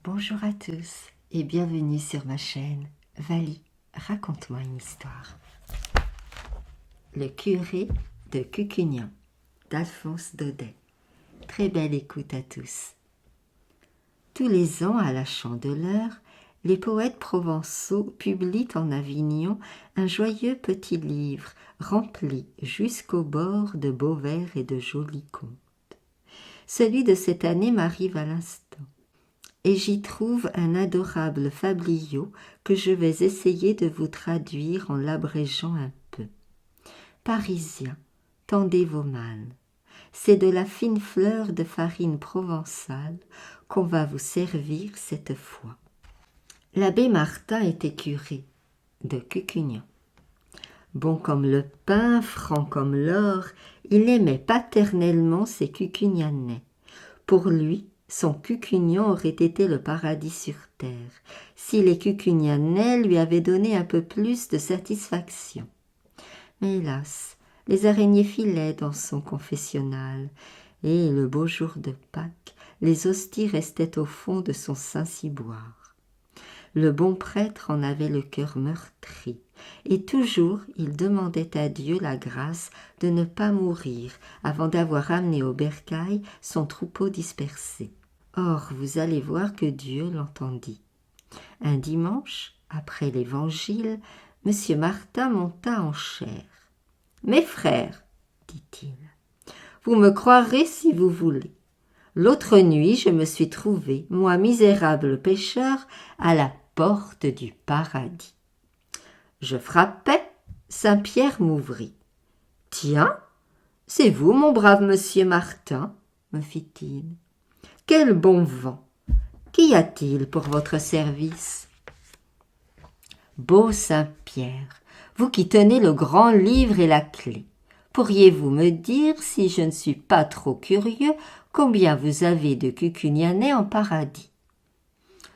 Bonjour à tous et bienvenue sur ma chaîne Vali, raconte-moi une histoire. Le curé de Cucugnan d'Alphonse Daudet. Très belle écoute à tous. Tous les ans à la Chandeleur, les poètes provençaux publient en Avignon un joyeux petit livre rempli jusqu'au bord de beaux vers et de jolis contes. Celui de cette année m'arrive à l'instant. Et j'y trouve un adorable fabliau que je vais essayer de vous traduire en l'abrégeant un peu. Parisiens, tendez vos mannes. C'est de la fine fleur de farine provençale qu'on va vous servir cette fois. L'abbé Martin était curé de Cucugnan. Bon comme le pain, franc comme l'or, il aimait paternellement ses Cucugnanais. Pour lui, son Cucugnan aurait été le paradis sur terre, si les Cucugnanais lui avaient donné un peu plus de satisfaction. Mais hélas, les araignées filaient dans son confessionnal, et le beau jour de Pâques, les hosties restaient au fond de son Saint-Ciboire. Le bon prêtre en avait le cœur meurtri, et toujours il demandait à Dieu la grâce de ne pas mourir avant d'avoir amené au bercail son troupeau dispersé. Or, vous allez voir que Dieu l'entendit. Un dimanche, après l'Évangile, M. Martin monta en chaire. « Mes frères, dit-il, vous me croirez si vous voulez. L'autre nuit, je me suis trouvé, moi misérable pécheur, à la porte du paradis. Je frappais, Saint-Pierre m'ouvrit. « Tiens, c'est vous, mon brave monsieur Martin, me fit-il. Quel bon vent! Qu'y a-t-il pour votre service? » Beau Saint-Pierre, vous qui tenez le grand livre et la clé, pourriez-vous me dire, si je ne suis pas trop curieux, combien vous avez de Cucugnanais en paradis?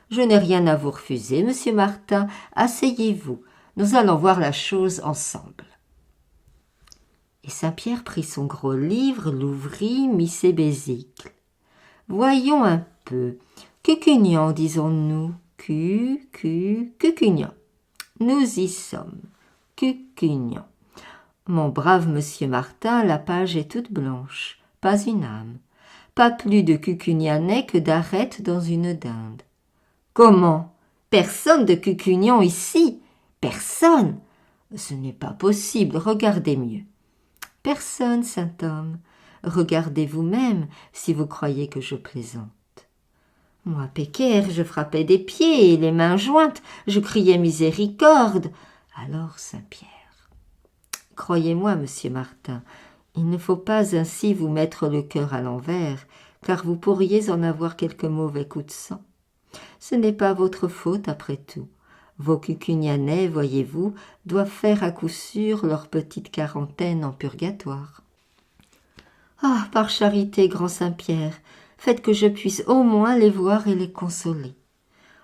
Je n'ai rien à vous refuser, monsieur Martin, asseyez-vous, nous allons voir la chose ensemble. Et Saint-Pierre prit son gros livre, l'ouvrit, mit ses besicles. Voyons un peu. Cucugnan, disons-nous. Cucugnan. Nous y sommes. Cucugnan. Mon brave monsieur Martin, la page est toute blanche. Pas une âme. Pas plus de Cucugnanais que d'arêtes dans une dinde. Comment? Personne de Cucugnan ici? Personne? Ce n'est pas possible, regardez mieux. Personne, saint homme. Regardez vous-même, si vous croyez que je plaisante. Moi, pécaire, je frappais des pieds et les mains jointes, je criais miséricorde. Alors, Saint-Pierre. Croyez-moi, monsieur Martin, il ne faut pas ainsi vous mettre le cœur à l'envers, car vous pourriez en avoir quelques mauvais coups de sang. Ce n'est pas votre faute, après tout. Vos Cucugnanais, voyez-vous, doivent faire à coup sûr leur petite quarantaine en purgatoire. Ah, par charité, grand Saint-Pierre, faites que je puisse au moins les voir et les consoler.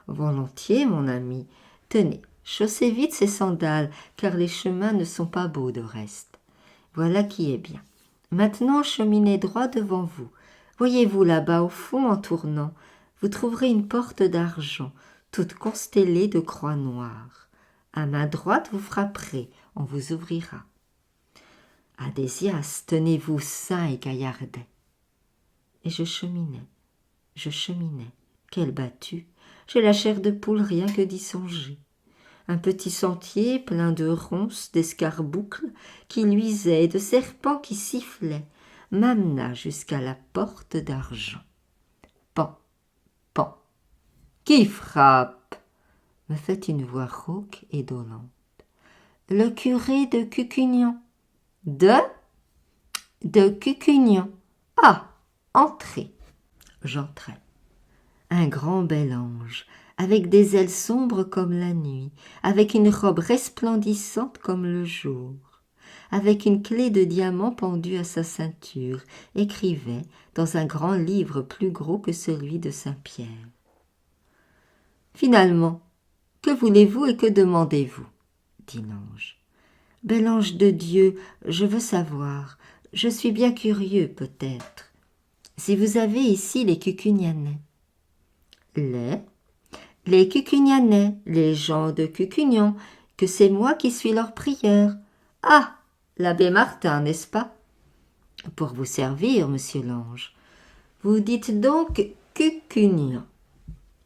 Volontiers, mon ami. Tenez, chaussez vite ces sandales, car les chemins ne sont pas beaux de reste. Voilà qui est bien. Maintenant, cheminez droit devant vous. Voyez-vous là-bas au fond, en tournant, vous trouverez une porte d'argent, toute constellée de croix noires. À main droite, vous frapperez, on vous ouvrira. Adésias, tenez-vous sain et gaillardet. Et je cheminais. Quelle battue! J'ai la chair de poule rien que d'y songer. Un petit sentier plein de ronces, d'escarboucles qui luisaient et de serpents qui sifflaient m'amena jusqu'à la porte d'argent. Pan, pan. Qui frappe? Me fait une voix rauque et dolente. Le curé de Cucugnan. De Cucugnan. Ah, entrez. J'entrai. Un grand bel ange, avec des ailes sombres comme la nuit, avec une robe resplendissante comme le jour, avec une clé de diamant pendue à sa ceinture, écrivait dans un grand livre plus gros que celui de Saint-Pierre. Finalement, que voulez-vous et que demandez-vous? Dit l'ange. Bel ange de Dieu, je veux savoir, je suis bien curieux peut-être, si vous avez ici les Cucugnanais. Les les Cucugnanais, les gens de Cucugnan, que c'est moi qui suis leur prieur. Ah, l'abbé Martin, n'est-ce pas? Pour vous servir, monsieur l'ange. Vous dites donc Cucugnan.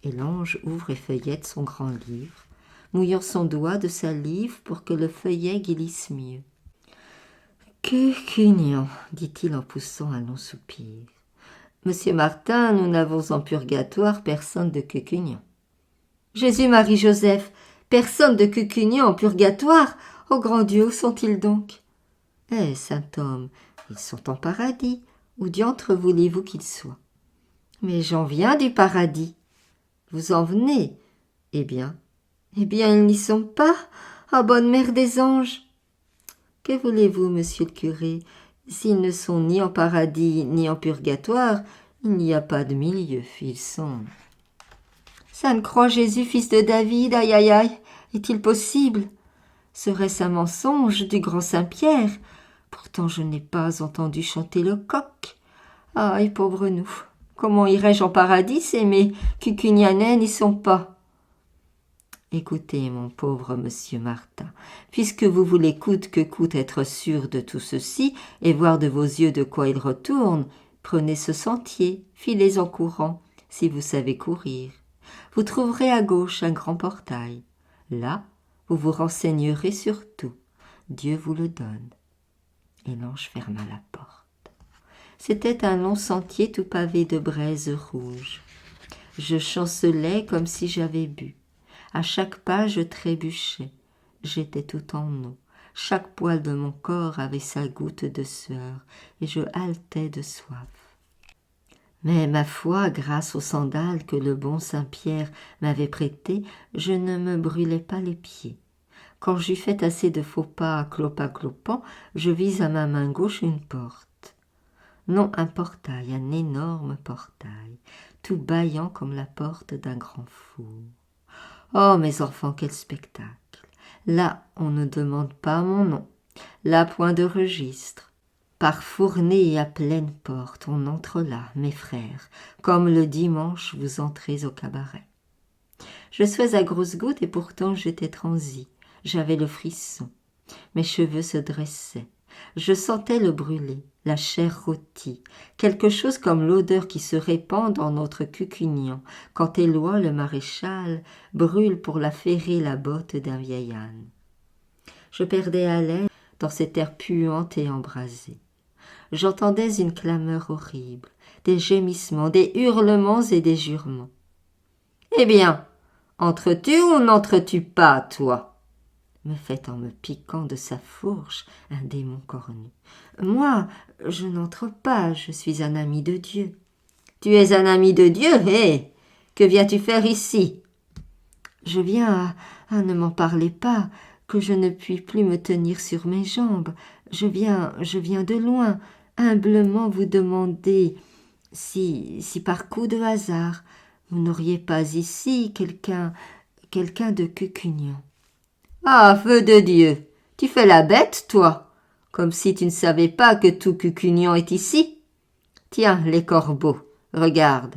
Et l'ange ouvre et feuillette son grand livre, mouillant son doigt de salive pour que le feuillet glisse mieux. Cucugnan, dit-il en poussant un long soupir. Monsieur Martin, nous n'avons en purgatoire personne de Cucugnan. Jésus-Marie-Joseph, personne de Cucugnan en purgatoire? Oh grand Dieu, où sont-ils donc? Eh, saint homme, ils sont en paradis. Où diantre voulez-vous qu'ils soient? Mais j'en viens du paradis. Vous en venez? Eh bien, ils n'y sont pas. Ah, bonne mère des anges! Que voulez-vous, monsieur le curé? S'ils ne sont ni en paradis ni en purgatoire, il n'y a pas de milieu, ils sont... Sainte Croix Jésus, fils de David, aïe aïe aïe, est-il possible? Serait-ce un mensonge du grand Saint-Pierre? Pourtant je n'ai pas entendu chanter le coq. Aïe, pauvre nous, comment irais-je en paradis si mes Cucugnanais n'y sont pas? Écoutez, mon pauvre monsieur Martin, puisque vous voulez coûte que coûte être sûr de tout ceci et voir de vos yeux de quoi il retourne, prenez ce sentier, filez en courant, si vous savez courir. Vous trouverez à gauche un grand portail. Là, vous vous renseignerez sur tout. Dieu vous le donne. Et l'ange ferma la porte. C'était un long sentier tout pavé de braises rouges. Je chancelais comme si j'avais bu. À chaque pas, je trébuchais. J'étais tout en eau. Chaque poil de mon corps avait sa goutte de sueur, et je haletais de soif. Mais ma foi, grâce aux sandales que le bon Saint-Pierre m'avait prêtées, je ne me brûlais pas les pieds. Quand j'eus fait assez de faux pas clopant, je vis à ma main gauche une porte. Non, un portail, un énorme portail, tout bâillant comme la porte d'un grand four. Oh, mes enfants, quel spectacle! Là, on ne demande pas mon nom. Là, point de registre. Par fournée et à pleine porte, on entre là, mes frères, comme le dimanche vous entrez au cabaret. Je suis à grosses gouttes et pourtant j'étais transi. J'avais le frisson. Mes cheveux se dressaient. Je sentais le brûler, la chair rôtie, quelque chose comme l'odeur qui se répand dans notre Cucugnan quand Éloi le maréchal brûle pour la ferrer la botte d'un vieil âne. Je perdais haleine dans cet air puant et embrasé. J'entendais une clameur horrible, des gémissements, des hurlements et des jurements. « Eh bien, entres-tu ou n'entres-tu pas, toi ?» me fait en me piquant de sa fourche un démon cornu. « Moi, je n'entre pas, je suis un ami de Dieu. »« Tu es un ami de Dieu, hé? Que viens-tu faire ici ?»« Je viens à ne m'en parlez pas, que je ne puis plus me tenir sur mes jambes. Je viens de loin, humblement vous demander si par coup de hasard, vous n'auriez pas ici quelqu'un de Cucugnan. »« Ah, feu de Dieu, tu fais la bête, toi, comme si tu ne savais pas que tout Cucugnan est ici. Tiens, les corbeaux, regarde,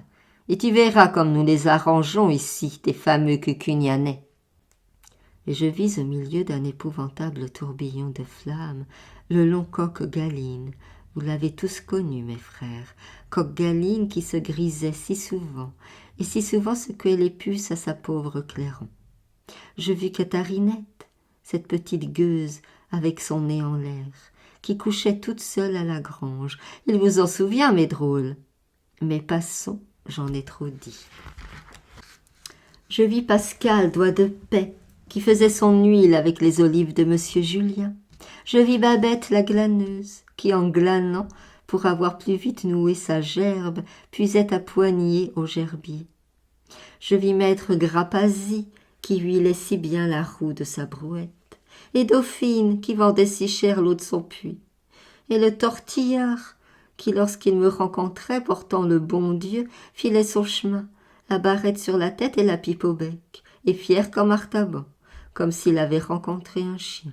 et tu verras comme nous les arrangeons ici, tes fameux Cucugnanais. » Et je vis au milieu d'un épouvantable tourbillon de flammes le long coq Galine. Vous l'avez tous connu, mes frères, coq Galine qui se grisait si souvent, et si souvent secouait les puces à sa pauvre Clairon. Je vis Catharinette, cette petite gueuse avec son nez en l'air, qui couchait toute seule à la grange. Il vous en souvient, mes drôles. Mais passons, j'en ai trop dit. Je vis Pascal, doigt de paix, qui faisait son huile avec les olives de monsieur Julien. Je vis Babette la glaneuse, qui en glanant, pour avoir plus vite noué sa gerbe, puisait à poignée au gerbier. Je vis maître Grapasi, qui huilait si bien la roue de sa brouette, et Dauphine, qui vendait si cher l'eau de son puits, et le tortillard, qui, lorsqu'il me rencontrait portant le bon Dieu, filait son chemin, la barrette sur la tête et la pipe au bec, et fier comme Artaban, comme s'il avait rencontré un chien.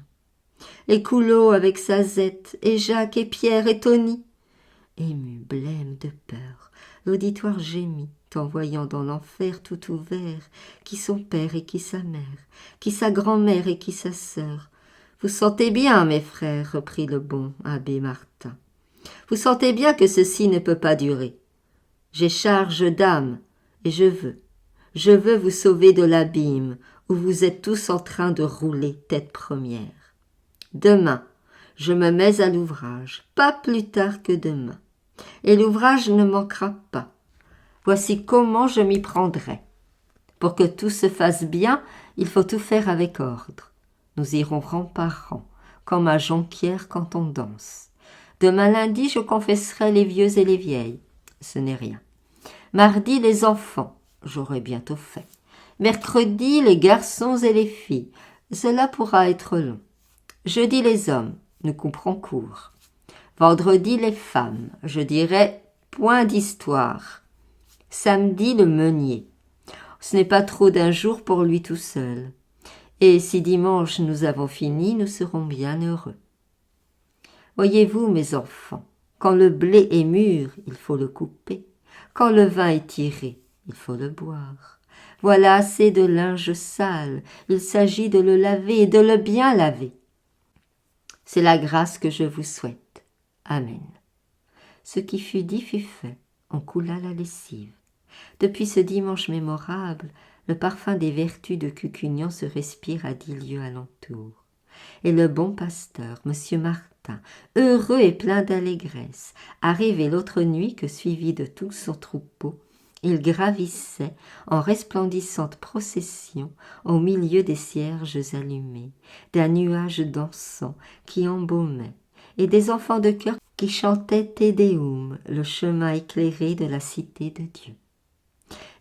Et Coulot avec sa zette, et Jacques et Pierre et Tony. Ému, blême de peur, l'auditoire gémit, t'envoyant dans l'enfer tout ouvert, qui son père et qui sa mère, qui sa grand-mère et qui sa sœur. Vous sentez bien, mes frères, reprit le bon abbé Martin. Vous sentez bien que ceci ne peut pas durer. J'ai charge d'âme, et je veux vous sauver de l'abîme où vous êtes tous en train de rouler tête première. Demain, je me mets à l'ouvrage, pas plus tard que demain, et l'ouvrage ne manquera pas. Voici comment je m'y prendrai. Pour que tout se fasse bien, il faut tout faire avec ordre. Nous irons rang par rang, comme à Jonquière quand on danse. Demain lundi, je confesserai les vieux et les vieilles. Ce n'est rien. Mardi, les enfants. J'aurai bientôt fait. Mercredi, les garçons et les filles. Cela pourra être long. Jeudi, les hommes. Nous couperons court. Vendredi, les femmes. Je dirai point d'histoire. Samedi, le meunier. Ce n'est pas trop d'un jour pour lui tout seul. Et si dimanche nous avons fini, nous serons bien heureux. Voyez-vous, mes enfants, quand le blé est mûr, il faut le couper. Quand le vin est tiré, il faut le boire. Voilà assez de linge sale, il s'agit de le laver et de le bien laver. C'est la grâce que je vous souhaite. Amen. Ce qui fut dit fut fait, on coula la lessive. Depuis ce dimanche mémorable, le parfum des vertus de Cucugnan se respire à 10 lieues alentour. Et le bon pasteur, M. Martin, heureux et plein d'allégresse, arrivé l'autre nuit que suivi de tout son troupeau, il gravissait en resplendissante procession au milieu des cierges allumés, d'un nuage d'encens qui embaumait, et des enfants de chœur qui chantaient Te Deum, le chemin éclairé de la cité de Dieu.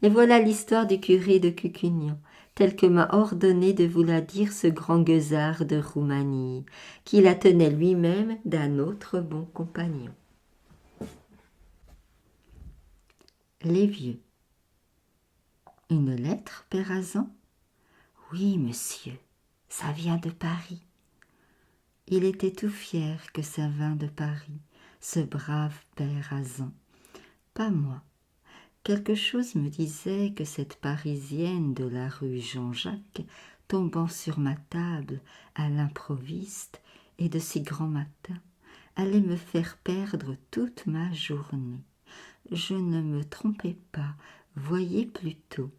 Et voilà l'histoire du curé de Cucugnan, telle que m'a ordonné de vous la dire ce grand gueusard de Roumanie, qui la tenait lui-même d'un autre bon compagnon. Les vieux. Une lettre, Père Azan ? Oui, monsieur, ça vient de Paris. Il était tout fier que ça vint de Paris, ce brave Père Azan. Pas moi. Quelque chose me disait que cette Parisienne de la rue Jean-Jacques, tombant sur ma table à l'improviste et de si grand matin, allait me faire perdre toute ma journée. Je ne me trompais pas, voyez plutôt.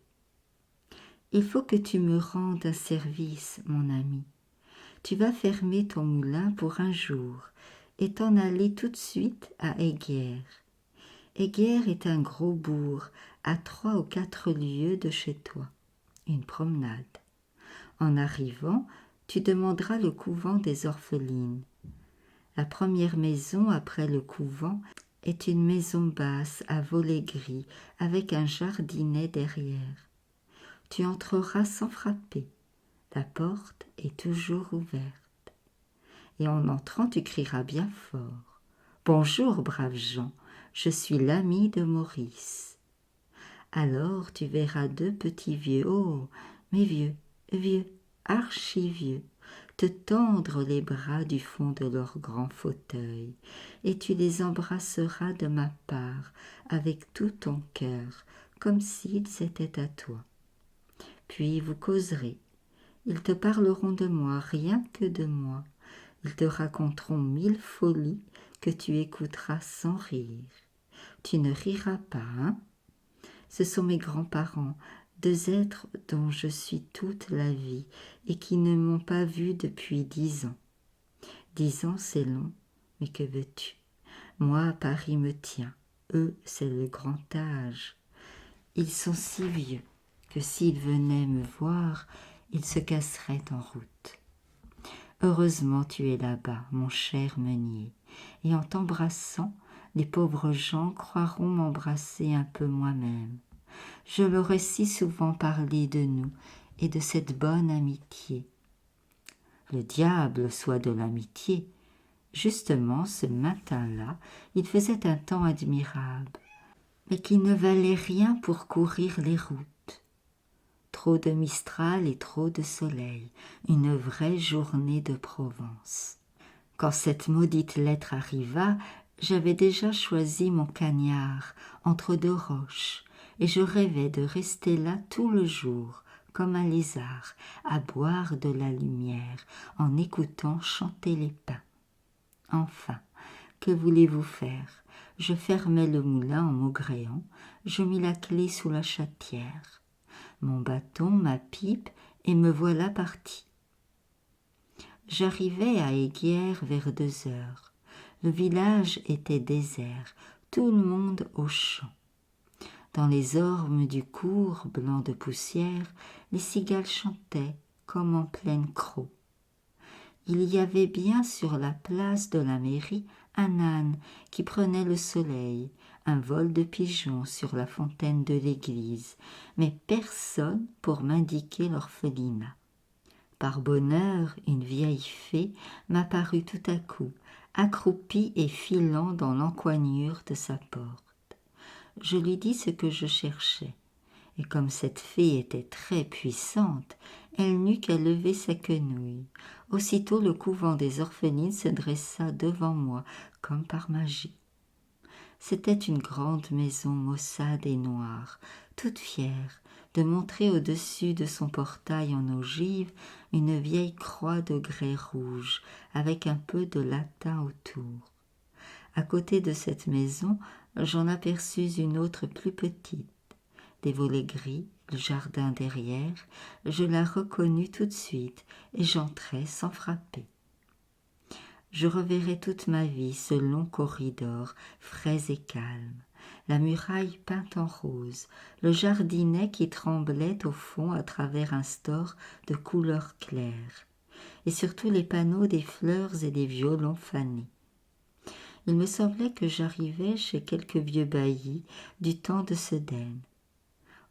Il faut que tu me rendes un service, mon ami. Tu vas fermer ton moulin pour un jour et t'en aller tout de suite à Eyguières. Eyguières est un gros bourg à 3 ou 4 lieues de chez toi. Une promenade. En arrivant, tu demanderas le couvent des orphelines. La première maison après le couvent est une maison basse à volets gris avec un jardinet derrière. Tu entreras sans frapper. La porte est toujours ouverte. Et en entrant, tu crieras bien fort. « Bonjour, braves gens, je suis l'ami de Maurice. » Alors tu verras 2 petits vieux, oh, mais vieux, archi-vieux, te tendre les bras du fond de leur grand fauteuil, et tu les embrasseras de ma part avec tout ton cœur, comme s'ils étaient à toi. Puis vous causerez. Ils te parleront de moi, rien que de moi. Ils te raconteront 1000 folies que tu écouteras sans rire. Tu ne riras pas, hein ? Ce sont mes grands-parents, 2 êtres dont je suis toute la vie et qui ne m'ont pas vue depuis 10 ans. 10 ans, c'est long, mais que veux-tu ? Moi, Paris me tient. Eux, c'est le grand âge. Ils sont si vieux que s'ils venaient me voir, ils se casseraient en route. Heureusement tu es là-bas, mon cher meunier, et en t'embrassant, les pauvres gens croiront m'embrasser un peu moi-même. Je leur ai si souvent parlé de nous et de cette bonne amitié. Le diable soit de l'amitié. Justement, ce matin-là, il faisait un temps admirable, mais qui ne valait rien pour courir les routes. Trop de Mistral et trop de soleil, une vraie journée de Provence. Quand cette maudite lettre arriva, j'avais déjà choisi mon cagnard entre 2 roches, et je rêvais de rester là tout le jour, comme un lézard, à boire de la lumière, en écoutant chanter les pins. Enfin, que voulez-vous faire? Je fermai le moulin en maugréant, je mis la clé sous la chatière, mon bâton, ma pipe, et me voilà parti. J'arrivai à Eyguières vers 2 heures. Le village était désert, tout le monde aux champs. Dans les ormes du cours, blancs de poussière, les cigales chantaient comme en pleine crau. Il y avait bien sur la place de la mairie un âne qui prenait le soleil, un vol de pigeons sur la fontaine de l'église, mais personne pour m'indiquer l'orphelinat. Par bonheur, une vieille fée m'apparut tout à coup, accroupie et filant dans l'encoignure de sa porte. Je lui dis ce que je cherchais, et comme cette fée était très puissante, elle n'eut qu'à lever sa quenouille. Aussitôt le couvent des orphelines se dressa devant moi, comme par magie. C'était une grande maison maussade et noire, toute fière de montrer au-dessus de son portail en ogive une vieille croix de grès rouge, avec un peu de latin autour. À côté de cette maison, j'en aperçus une autre plus petite. Des volets gris, le jardin derrière, je la reconnus tout de suite et j'entrai sans frapper. Je reverrai toute ma vie ce long corridor, frais et calme, la muraille peinte en rose, le jardinet qui tremblait au fond à travers un store de couleur claire, et surtout les panneaux des fleurs et des violons fanés. Il me semblait que j'arrivais chez quelques vieux baillis du temps de Sedaine.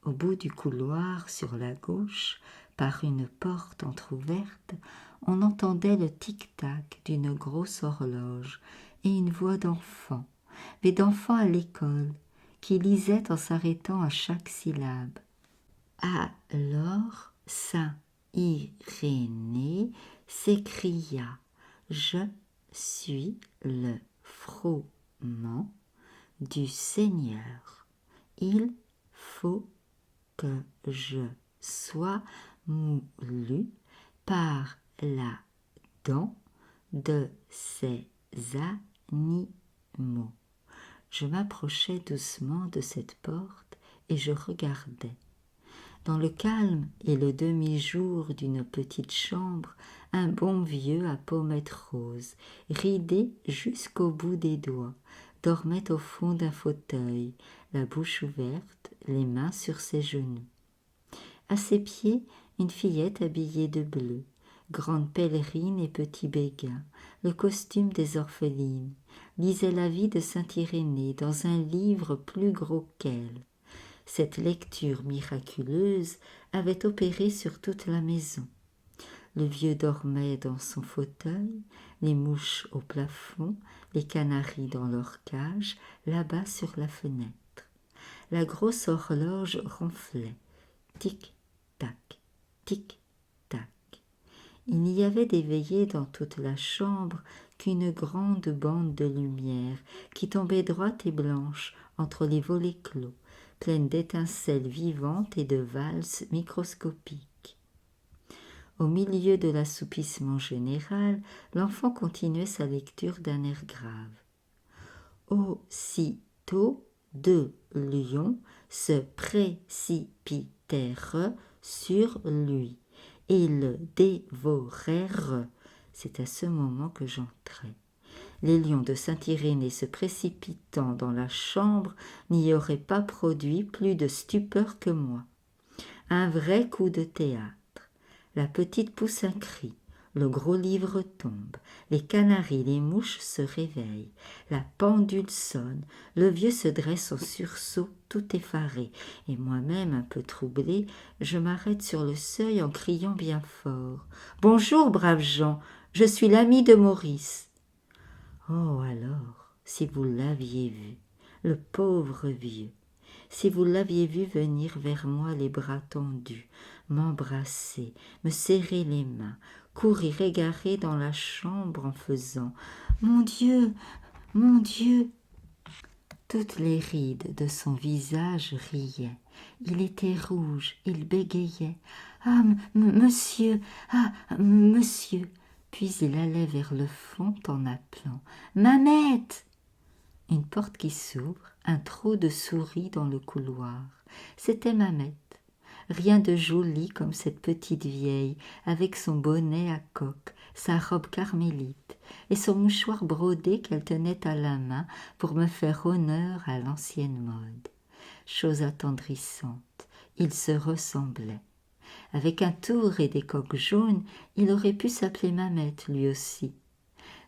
Au bout du couloir, sur la gauche, par une porte entr'ouverte, on entendait le tic-tac d'une grosse horloge et une voix d'enfant, mais d'enfant à l'école, qui lisait en s'arrêtant à chaque syllabe. Alors saint Irénée s'écria « Je suis le froment du Seigneur. Il faut que je sois moulu par la dent de ces animaux. » Je m'approchai doucement de cette porte et je regardai. Dans le calme et le demi-jour d'une petite chambre, un bon vieux à pommettes roses, ridé jusqu'au bout des doigts, dormait au fond d'un fauteuil, la bouche ouverte, les mains sur ses genoux. À ses pieds, une fillette habillée de bleu, grande pèlerine et petit béguin, le costume des orphelines, lisait la vie de saint Irénée dans un livre plus gros qu'elle. Cette lecture miraculeuse avait opéré sur toute la maison. Le vieux dormait dans son fauteuil, les mouches au plafond, les canaris dans leur cage, là-bas sur la fenêtre. La grosse horloge ronflait. Tic-tac, tic-tac. Il n'y avait d'éveillé dans toute la chambre qu'une grande bande de lumière qui tombait droite et blanche entre les volets clos, pleine d'étincelles vivantes et de valses microscopiques. Au milieu de l'assoupissement général, l'enfant continuait sa lecture d'un air grave. Aussitôt, 2 lions se précipitèrent sur lui et le dévorèrent. C'est à ce moment que j'entrai. Les lions de Saint-Irénée se précipitant dans la chambre n'y auraient pas produit plus de stupeur que moi. Un vrai coup de théâtre. La petite pousse un cri, le gros livre tombe, les canaris, les mouches se réveillent, la pendule sonne, le vieux se dresse en sursaut tout effaré, et moi-même un peu troublée, je m'arrête sur le seuil en criant bien fort. « Bonjour, braves gens, je suis l'ami de Maurice. » Oh alors, si vous l'aviez vu, le pauvre vieux, si vous l'aviez vu venir vers moi les bras tendus, m'embrasser, me serrer les mains, courir égaré dans la chambre en faisant « Mon Dieu, mon Dieu !» Toutes les rides de son visage riaient. Il était rouge, il bégayait. « Ah, monsieur, ah, monsieur !» Puis il allait vers le fond en appelant « Mamette !» Une porte qui s'ouvre, un trot de souris dans le couloir. C'était Mamette. Rien de joli comme cette petite vieille, avec son bonnet à coque, sa robe carmélite et son mouchoir brodé qu'elle tenait à la main pour me faire honneur à l'ancienne mode. Chose attendrissante, ils se ressemblaient. Avec un tour et des coques jaunes, il aurait pu s'appeler Mamette lui aussi.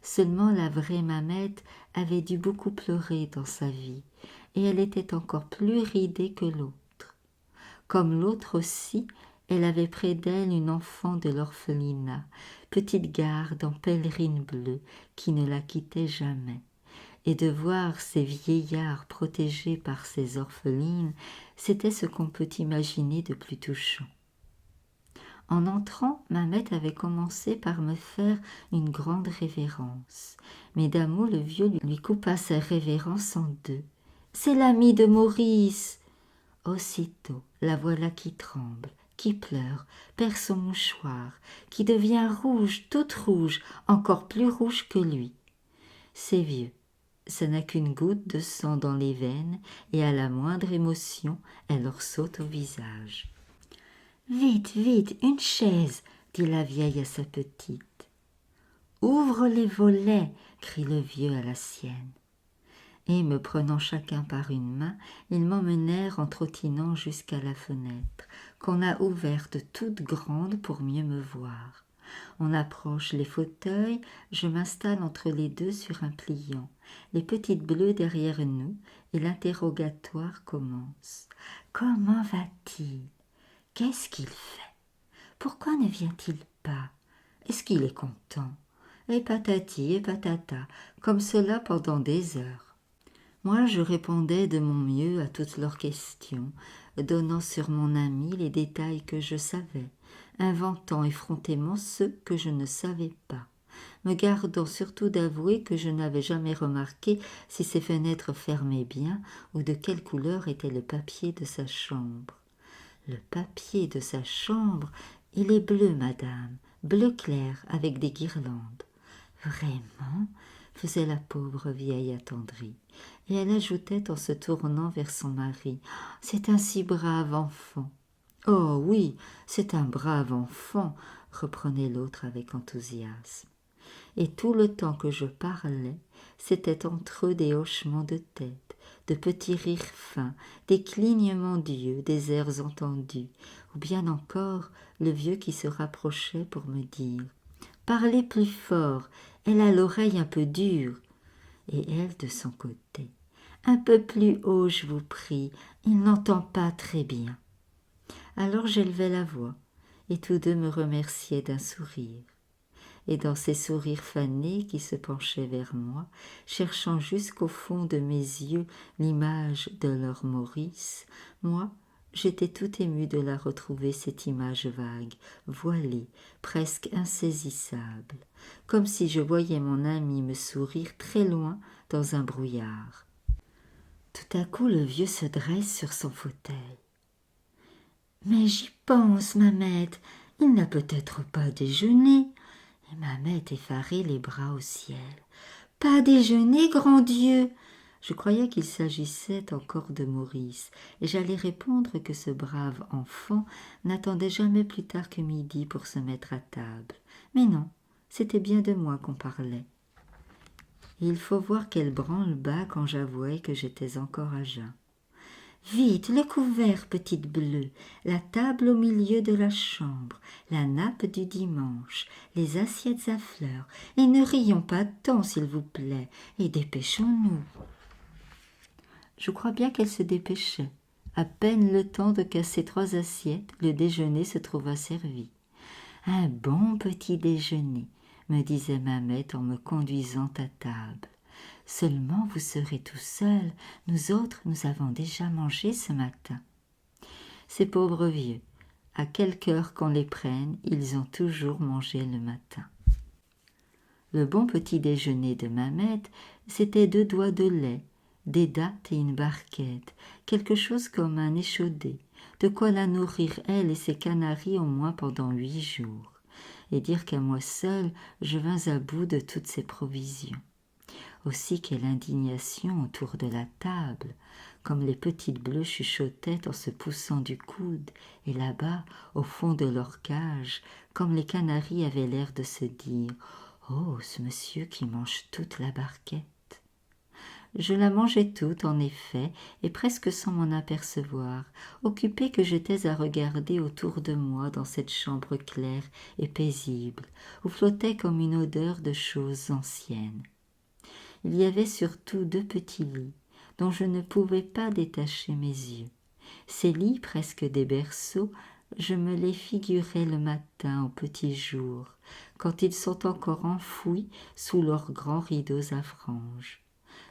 Seulement la vraie Mamette avait dû beaucoup pleurer dans sa vie, et elle était encore plus ridée que l'autre. Comme l'autre aussi, elle avait près d'elle une enfant de l'orphelinat, petite garde en pèlerine bleue qui ne la quittait jamais. Et de voir ces vieillards protégés par ces orphelines, c'était ce qu'on peut imaginer de plus touchant. En entrant, Mamette avait commencé par me faire une grande révérence. Mais d'un mot, le vieux lui coupa sa révérence en deux. « C'est l'ami de Maurice !» Aussitôt, la voilà qui tremble, qui pleure, perd son mouchoir, qui devient rouge, toute rouge, encore plus rouge que lui. C'est vieux, ça n'a qu'une goutte de sang dans les veines, et à la moindre émotion, elle leur saute au visage. « Vite, vite, une chaise !» dit la vieille à sa petite. « Ouvre les volets !» crie le vieux à la sienne. Et me prenant chacun par une main, ils m'emmenèrent en trottinant jusqu'à la fenêtre, qu'on a ouverte toute grande pour mieux me voir. On approche les fauteuils, je m'installe entre les deux sur un pliant, les petites bleues derrière nous, et l'interrogatoire commence. « Comment va-t-il ? Qu'est-ce qu'il fait ? Pourquoi ne vient-il pas ? Est-ce qu'il est content ? Et patati et patata, comme cela pendant des heures. » Moi, je répondais de mon mieux à toutes leurs questions, donnant sur mon ami les détails que je savais, inventant effrontément ceux que je ne savais pas, me gardant surtout d'avouer que je n'avais jamais remarqué si ses fenêtres fermaient bien ou de quelle couleur était le papier de sa chambre. Le papier de sa chambre, il est bleu, madame, bleu clair avec des guirlandes. Vraiment ? Faisait la pauvre vieille attendrie, et elle ajoutait en se tournant vers son mari, « C'est un si brave enfant. »« Oh oui, c'est un brave enfant, » reprenait l'autre avec enthousiasme. Et tout le temps que je parlais, c'était entre eux des hochements de tête, de petits rires fins, des clignements d'yeux, des airs entendus, ou bien encore le vieux qui se rapprochait pour me dire « Parlez plus fort, elle a l'oreille un peu dure. » Et elle de son côté, « Un peu plus haut, je vous prie, il n'entend pas très bien. » Alors j'élevai la voix, et tous deux me remerciaient d'un sourire. Et dans ces sourires fanés qui se penchaient vers moi, cherchant jusqu'au fond de mes yeux l'image de leur Maurice, moi, j'étais tout émue de la retrouver, cette image vague, voilée, presque insaisissable, comme si je voyais mon ami me sourire très loin dans un brouillard. Tout à coup, le vieux se dresse sur son fauteuil. « Mais j'y pense, Mamette, il n'a peut-être pas déjeuné. » Et Mamette effarée, les bras au ciel. « Pas déjeuné, grand Dieu !» Je croyais qu'il s'agissait encore de Maurice, et j'allais répondre que ce brave enfant n'attendait jamais plus tard que midi pour se mettre à table. Mais non, c'était bien de moi qu'on parlait. Et il faut voir quel branle-bas quand j'avouai que j'étais encore à jeun. « Vite, le couvert, petite bleue, la table au milieu de la chambre, la nappe du dimanche, les assiettes à fleurs, et ne rions pas tant, s'il vous plaît, et dépêchons-nous. » Je crois bien qu'elle se dépêchait. À peine le temps de casser 3 assiettes, le déjeuner se trouva servi. « Un bon petit déjeuner, » me disait Mamette en me conduisant à table. « Seulement vous serez tout seul, nous autres nous avons déjà mangé ce matin. » Ces pauvres vieux, à quelque heure qu'on les prenne, ils ont toujours mangé le matin. Le bon petit déjeuner de Mamette, c'était 2 doigts de lait, des dattes et une barquette, quelque chose comme un échaudé, de quoi la nourrir elle et ses canaris au moins pendant 8 jours, et dire qu'à moi seule je vins à bout de toutes ces provisions. Aussi quelle indignation autour de la table, comme les petites bleues chuchotaient en se poussant du coude, et là-bas, au fond de leur cage, comme les canaris avaient l'air de se dire « Oh, ce monsieur qui mange toute la barquette !» Je la mangeais toute, en effet, et presque sans m'en apercevoir, occupée que j'étais à regarder autour de moi dans cette chambre claire et paisible, où flottait comme une odeur de choses anciennes. Il y avait surtout 2 petits lits, dont je ne pouvais pas détacher mes yeux. Ces lits, presque des berceaux, je me les figurais le matin au petit jour, quand ils sont encore enfouis sous leurs grands rideaux à franges.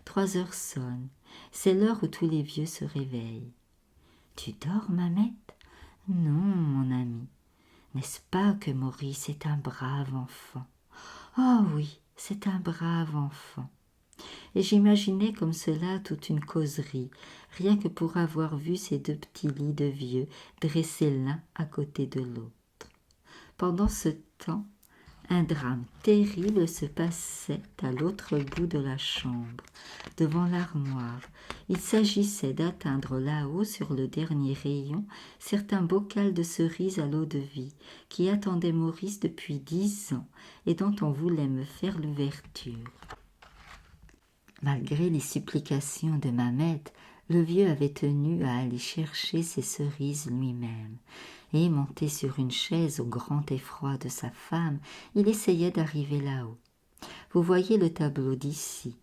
3 heures sonnent, c'est l'heure où tous les vieux se réveillent. « Tu dors, Mamette ?»« Non, mon ami. N'est-ce pas que Maurice est un brave enfant ?»« Oh oui, c'est un brave enfant. » Et j'imaginais comme cela toute une causerie, rien que pour avoir vu ces 2 petits lits de vieux dressés l'un à côté de l'autre. Pendant ce temps, un drame terrible se passait à l'autre bout de la chambre, devant l'armoire. Il s'agissait d'atteindre là-haut, sur le dernier rayon, certain bocal de cerises à l'eau-de-vie, qui attendait Maurice depuis 10 ans et dont on voulait me faire l'ouverture. Malgré les supplications de Mamette, le vieux avait tenu à aller chercher ces cerises lui-même, et monté sur une chaise au grand effroi de sa femme, il essayait d'arriver là-haut. Vous voyez le tableau d'ici,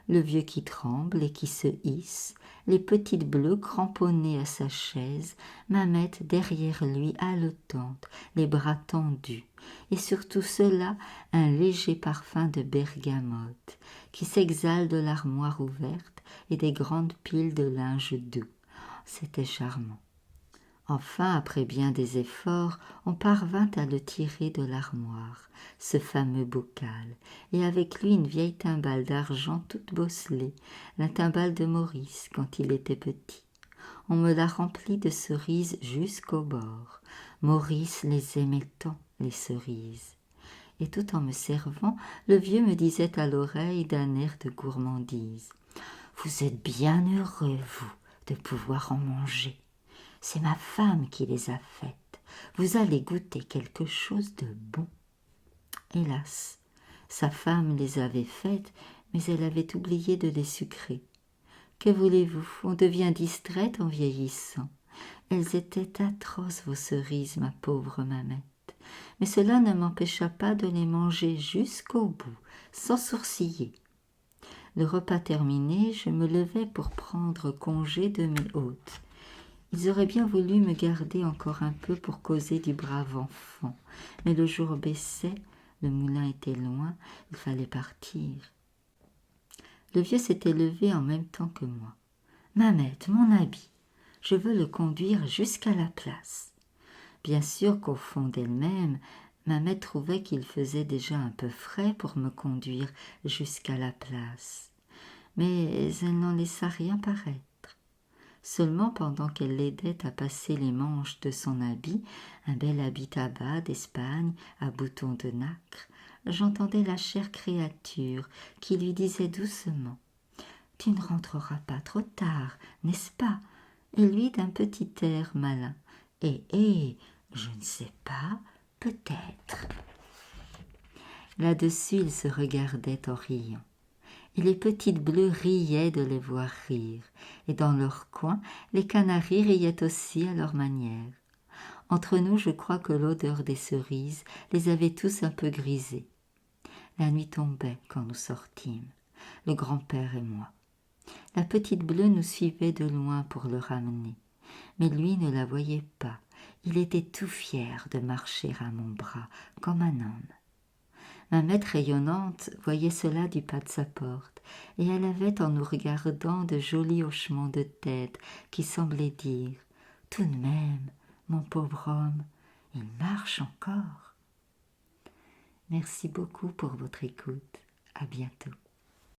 le vieux qui tremble et qui se hisse, les petites bleues cramponnées à sa chaise, Mamette derrière lui haletante, les bras tendus, et sur tout cela un léger parfum de bergamote qui s'exhale de l'armoire ouverte et des grandes piles de linge doux. C'était charmant. Enfin, après bien des efforts, on parvint à le tirer de l'armoire, ce fameux bocal, et avec lui une vieille timbale d'argent toute bosselée, la timbale de Maurice quand il était petit. On me la remplit de cerises jusqu'au bord. Maurice les aimait tant, les cerises. Et tout en me servant, le vieux me disait à l'oreille d'un air de gourmandise « Vous êtes bien heureux, vous, de pouvoir en manger. C'est ma femme qui les a faites. Vous allez goûter quelque chose de bon. » Hélas, sa femme les avait faites, mais elle avait oublié de les sucrer. Que voulez-vous, on devient distraite en vieillissant. Elles étaient atroces, vos cerises, ma pauvre Mamette. Mais cela ne m'empêcha pas de les manger jusqu'au bout, sans sourciller. Le repas terminé, je me levai pour prendre congé de mes hôtes. Ils auraient bien voulu me garder encore un peu pour causer du brave enfant, mais le jour baissait, le moulin était loin, il fallait partir. Le vieux s'était levé en même temps que moi. « Mamette, mon habit, je veux le conduire jusqu'à la place. » Bien sûr qu'au fond d'elle-même, Mamette trouvait qu'il faisait déjà un peu frais pour me conduire jusqu'à la place. Mais elle n'en laissa rien paraître. Seulement pendant qu'elle l'aidait à passer les manches de son habit, un bel habit tabac d'Espagne à boutons de nacre, j'entendais la chère créature qui lui disait doucement « Tu ne rentreras pas trop tard, n'est-ce pas ?» et lui d'un petit air malin « je ne sais pas, peut-être. » Là-dessus, ils se regardaient en riant. Et les petites bleues riaient de les voir rire, et dans leur coin, les canaris riaient aussi à leur manière. Entre nous, je crois que l'odeur des cerises les avait tous un peu grisés. La nuit tombait quand nous sortîmes, le grand-père et moi. La petite bleue nous suivait de loin pour le ramener, mais lui ne la voyait pas. Il était tout fier de marcher à mon bras comme un homme. Mamette rayonnante voyait cela du pas de sa porte, et elle avait en nous regardant de jolis hochements de tête qui semblaient dire « Tout de même, mon pauvre homme, il marche encore. » Merci beaucoup pour votre écoute. À bientôt.